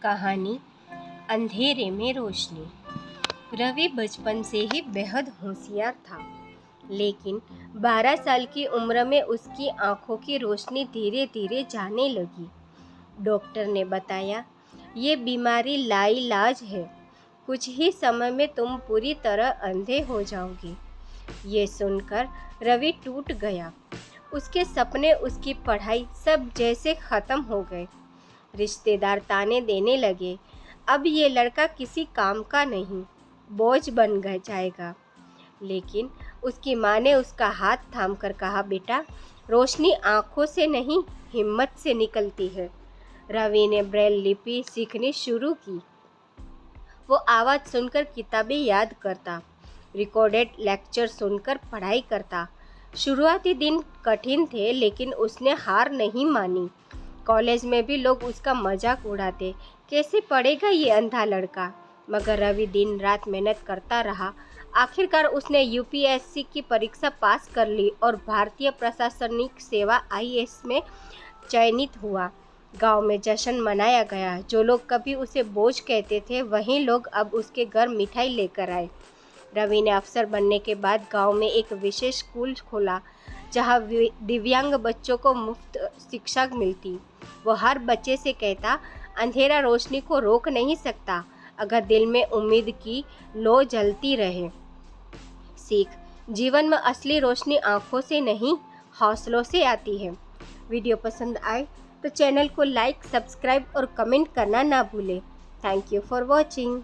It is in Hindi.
कहानी अंधेरे में रोशनी। रवि बचपन से ही बेहद होशियार था, लेकिन 12 साल की उम्र में उसकी आंखों की रोशनी धीरे धीरे जाने लगी। डॉक्टर ने बताया, ये बीमारी लाइलाज है, कुछ ही समय में तुम पूरी तरह अंधे हो जाओगे। ये सुनकर रवि टूट गया। उसके सपने, उसकी पढ़ाई सब जैसे खत्म हो गए। रिश्तेदार ताने देने लगे, अब ये लड़का किसी काम का नहीं, बोझ बन जाएगा। लेकिन उसकी माँ ने उसका हाथ थामकर कहा, बेटा, रोशनी आँखों से नहीं, हिम्मत से निकलती है। रवि ने ब्रेल लिपि सीखनी शुरू की। वो आवाज़ सुनकर किताबें याद करता, रिकॉर्डेड लेक्चर सुनकर पढ़ाई करता। शुरुआती दिन कठिन थे, लेकिन उसने हार नहीं मानी। कॉलेज में भी लोग उसका मजाक उड़ाते, कैसे पढ़ेगा ये अंधा लड़का। मगर रवि दिन रात मेहनत करता रहा। आखिरकार उसने यूपीएससी की परीक्षा पास कर ली और भारतीय प्रशासनिक सेवा आईएएस में चयनित हुआ। गांव में जश्न मनाया गया। जो लोग कभी उसे बोझ कहते थे, वहीं लोग अब उसके घर मिठाई लेकर आए। रवि ने अफसर बनने के बाद गांव में एक विशेष स्कूल खोला, जहां दिव्यांग बच्चों को मुफ्त शिक्षा मिलती। वो हर बच्चे से कहता, अंधेरा रोशनी को रोक नहीं सकता, अगर दिल में उम्मीद की लो जलती रहे। सीख, जीवन में असली रोशनी आंखों से नहीं, हौसलों से आती है। वीडियो पसंद आए तो चैनल को लाइक, सब्सक्राइब और कमेंट करना ना भूलें। Thank you for watching.